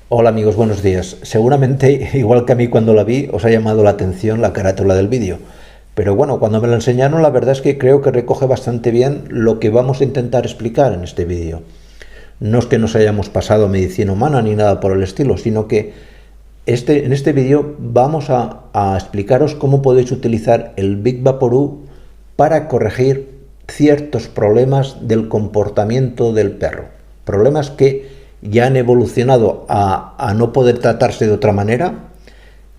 Hola amigos, buenos días. Seguramente, igual que a mí cuando la vi, os ha llamado la atención la carátula del vídeo. Pero bueno, cuando me la enseñaron, la verdad es que creo que recoge bastante bien lo que vamos a intentar explicar en este vídeo. No es que nos hayamos pasado medicina humana ni nada por el estilo, sino que en este vídeo vamos a explicaros cómo podéis utilizar el Big Vaporub para corregir ciertos problemas del comportamiento del perro. Problemas que ya han evolucionado a no poder tratarse de otra manera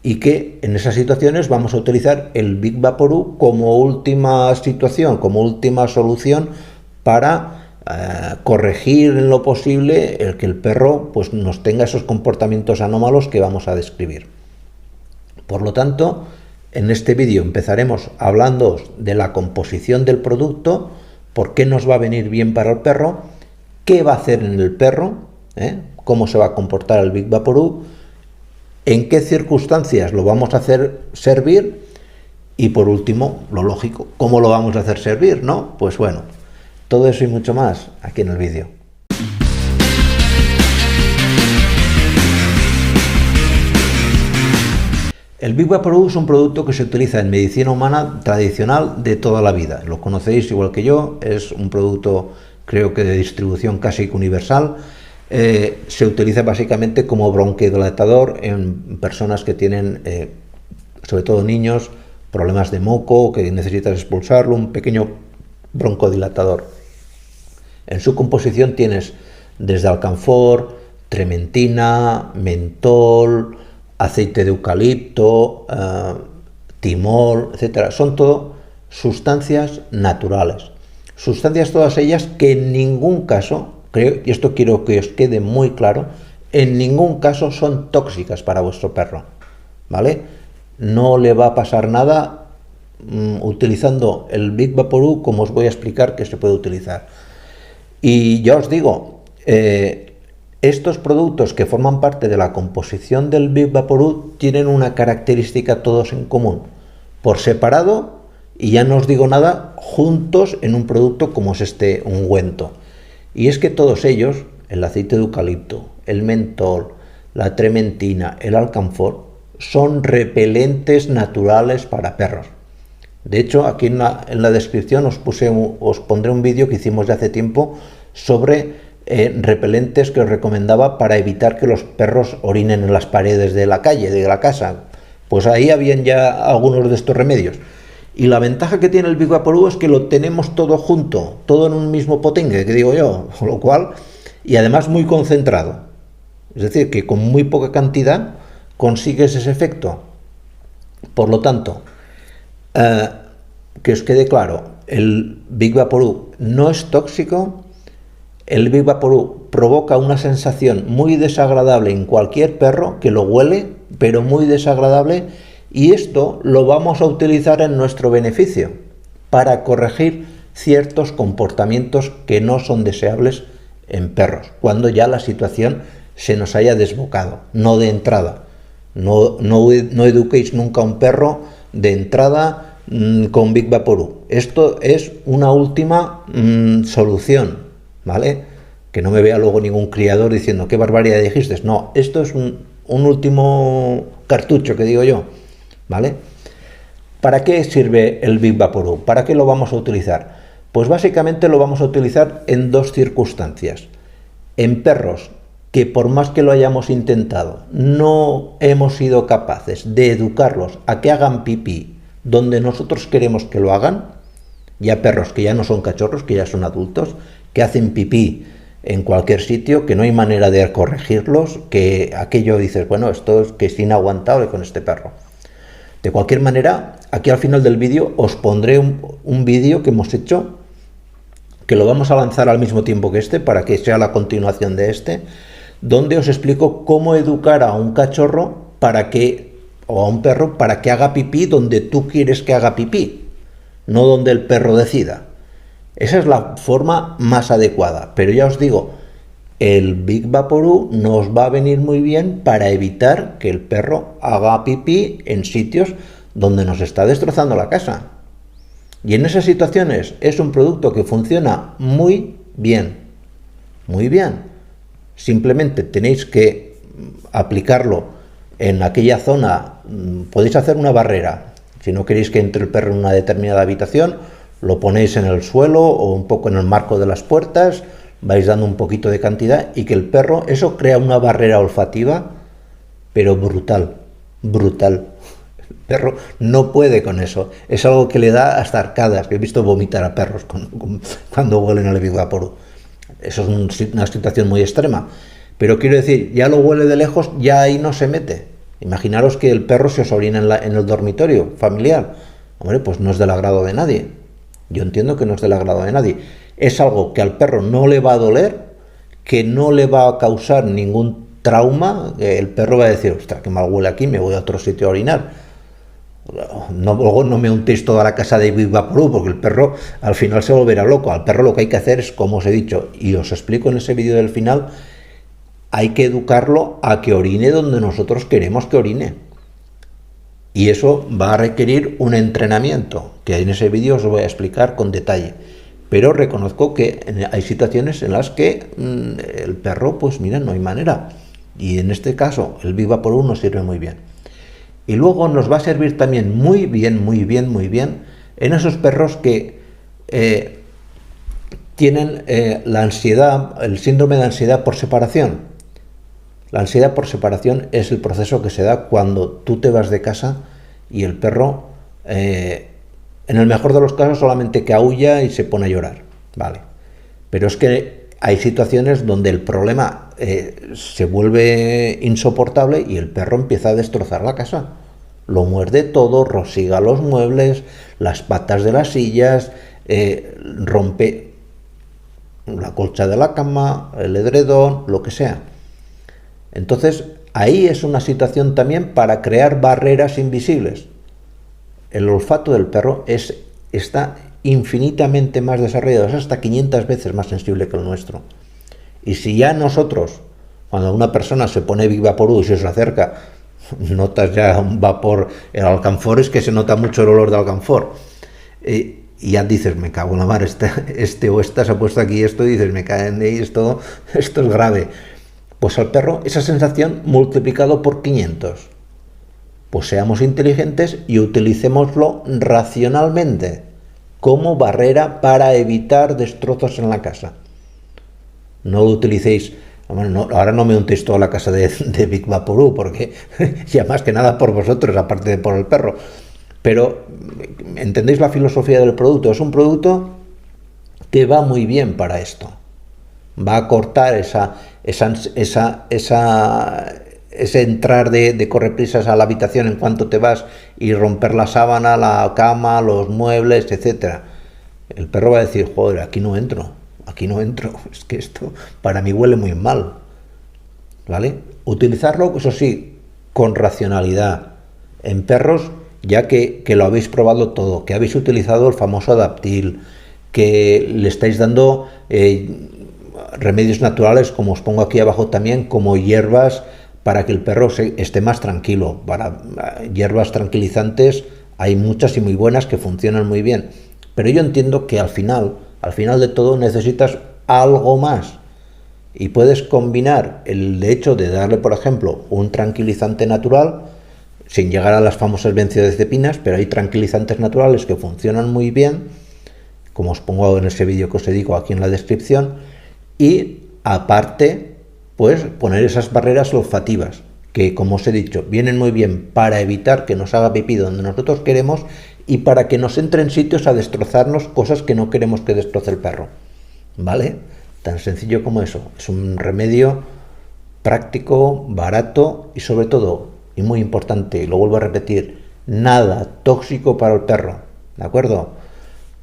y que en esas situaciones vamos a utilizar el Big Vaporub como última situación, como última solución para corregir en lo posible el que el perro pues nos tenga esos comportamientos anómalos que vamos a describir. Por lo tanto, en este vídeo empezaremos hablando de la composición del producto, por qué nos va a venir bien para el perro, qué va a hacer en el perro, cómo se va a comportar el Big Vaporub, en qué circunstancias lo vamos a hacer servir y por último, lo lógico, cómo lo vamos a hacer servir, ¿no? Pues bueno, todo eso y mucho más aquí en el vídeo. El Big Vaporub es un producto que se utiliza en medicina humana tradicional de toda la vida. Lo conocéis igual que yo, es un producto creo que de distribución casi universal. Se utiliza básicamente como bronquiodilatador en personas que tienen, sobre todo niños, problemas de moco, que necesitas expulsarlo, un pequeño broncodilatador. En su composición tienes desde alcanfor, trementina, mentol, aceite de eucalipto, timol, etcétera. Son todo sustancias naturales. Sustancias todas ellas que en ningún caso, creo, y esto quiero que os quede muy claro, en ningún caso son tóxicas para vuestro perro, ¿vale? No le va a pasar nada utilizando el Big Vaporub, como os voy a explicar que se puede utilizar. Y ya os digo, estos productos que forman parte de la composición del Big Vaporub tienen una característica todos en común. Por separado, y ya no os digo nada, juntos en un producto como es este ungüento. Y es que todos ellos, el aceite de eucalipto, el mentol, la trementina, el alcanfor, son repelentes naturales para perros. De hecho, aquí en la descripción os pondré un vídeo que hicimos de hace tiempo sobre repelentes que os recomendaba para evitar que los perros orinen en las paredes de la calle, de la casa. Pues ahí habían ya algunos de estos remedios. Y la ventaja que tiene el Big Vaporub es que lo tenemos todo junto, todo en un mismo potingue, que digo yo, con lo cual, y además muy concentrado. Es decir, que con muy poca cantidad consigues ese efecto. Por lo tanto, que os quede claro, el Big Vaporub no es tóxico. El Big Vaporub provoca una sensación muy desagradable en cualquier perro que lo huele, pero muy desagradable, y esto lo vamos a utilizar en nuestro beneficio para corregir ciertos comportamientos que no son deseables en perros, cuando ya la situación se nos haya desbocado, no de entrada. No eduquéis nunca a un perro de entrada con Big Vaporub. Esto es una última solución, ¿vale? Que no me vea luego ningún criador diciendo qué barbaridad dijiste. No, esto es un último cartucho que digo yo, ¿vale? ¿Para qué sirve el Big Vaporub? ¿Para qué lo vamos a utilizar? Pues básicamente lo vamos a utilizar en dos circunstancias. En perros que por más que lo hayamos intentado, no hemos sido capaces de educarlos a que hagan pipí donde nosotros queremos que lo hagan, ya perros que ya no son cachorros, que ya son adultos, que hacen pipí en cualquier sitio, que no hay manera de corregirlos, que aquello dices, bueno, esto es que es inaguantable con este perro. De cualquier manera, aquí al final del vídeo os pondré un vídeo que hemos hecho, que lo vamos a lanzar al mismo tiempo que este, para que sea la continuación de este, donde os explico cómo educar a un cachorro o a un perro para que haga pipí donde tú quieres que haga pipí, no donde el perro decida. Esa es la forma más adecuada, pero ya os digo, el Big Vaporub nos va a venir muy bien para evitar que el perro haga pipí en sitios donde nos está destrozando la casa. Y en esas situaciones es un producto que funciona muy bien, muy bien. Simplemente tenéis que aplicarlo en aquella zona, podéis hacer una barrera. Si no queréis que entre el perro en una determinada habitación, lo ponéis en el suelo o un poco en el marco de las puertas, vais dando un poquito de cantidad y que el perro, eso crea una barrera olfativa, pero brutal, brutal. El perro no puede con eso, es algo que le da hasta arcadas. He visto vomitar a perros cuando huelen el Big Vaporub. Eso es una situación muy extrema, pero quiero decir, ya lo huele de lejos, ya ahí no se mete. Imaginaros que el perro se os orina en el dormitorio familiar. Hombre, pues no es del agrado de nadie. Yo entiendo que no es del agrado de nadie. Es algo que al perro no le va a doler, que no le va a causar ningún trauma. El perro va a decir, ostras, qué mal huele aquí, me voy a otro sitio a orinar. No, luego no me untéis toda la casa de Big Vaporub, porque el perro al final se volverá loco. Al perro lo que hay que hacer es, como os he dicho, y os explico en ese vídeo del final, hay que educarlo a que orine donde nosotros queremos que orine. Y eso va a requerir un entrenamiento, que en ese vídeo os voy a explicar con detalle. Pero reconozco que hay situaciones en las que el perro, pues mira, no hay manera. Y en este caso, el Big Vaporub nos sirve muy bien. Y luego nos va a servir también muy bien en esos perros que tienen la ansiedad, el síndrome de ansiedad por separación. La ansiedad por separación es el proceso que se da cuando tú te vas de casa y el perro, en el mejor de los casos, solamente que aúlla y se pone a llorar, ¿vale? Pero es que hay situaciones donde el problema se vuelve insoportable y el perro empieza a destrozar la casa. Lo muerde todo, rosiga los muebles, las patas de las sillas, rompe la colcha de la cama, el edredón, lo que sea. Entonces, ahí es una situación también para crear barreras invisibles. El olfato del perro está infinitamente más desarrollado, es hasta 500 veces más sensible que el nuestro. Y si ya nosotros, cuando una persona se pone Big Vaporub y se os acerca, notas ya un vapor, el alcanfor es que se nota mucho el olor de alcanfor. Y ya dices, me cago en la mar, este o esta se ha puesto aquí esto, y dices, me caen de ahí, esto es grave. Pues al perro esa sensación multiplicado por 500. Pues seamos inteligentes y utilicémoslo racionalmente como barrera para evitar destrozos en la casa. No lo utilicéis, ahora no me untéis toda la casa de Big Vaporub, porque ya más que nada por vosotros, aparte de por el perro. Pero entendéis la filosofía del producto. Es un producto que va muy bien para esto. Va a cortar ese entrar de correprisas a la habitación en cuanto te vas y romper la sábana, la cama, los muebles, etcétera. El perro va a decir, joder, aquí no entro, es que esto para mí huele muy mal, ¿vale? Utilizarlo, eso sí, con racionalidad. En perros, ya que lo habéis probado todo, que habéis utilizado el famoso Adaptil, que le estáis dando remedios naturales, como os pongo aquí abajo también, como hierbas para que el perro esté más tranquilo. Para hierbas tranquilizantes hay muchas y muy buenas que funcionan muy bien, pero yo entiendo que al final de todo necesitas algo más, y puedes combinar el hecho de darle, por ejemplo, un tranquilizante natural, sin llegar a las famosas benzodiazepinas, pero hay tranquilizantes naturales que funcionan muy bien, como os pongo en ese vídeo que os digo aquí en la descripción, y aparte, pues poner esas barreras olfativas, que como os he dicho, vienen muy bien para evitar que nos haga pipí donde nosotros queremos y para que nos entre en sitios a destrozarnos cosas que no queremos que destroce el perro, ¿vale? Tan sencillo como eso. Es un remedio práctico, barato y sobre todo, y muy importante, y lo vuelvo a repetir, nada tóxico para el perro, ¿de acuerdo?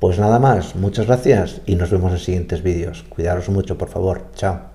Pues nada más, muchas gracias y nos vemos en siguientes vídeos. Cuidaros mucho, por favor. Chao.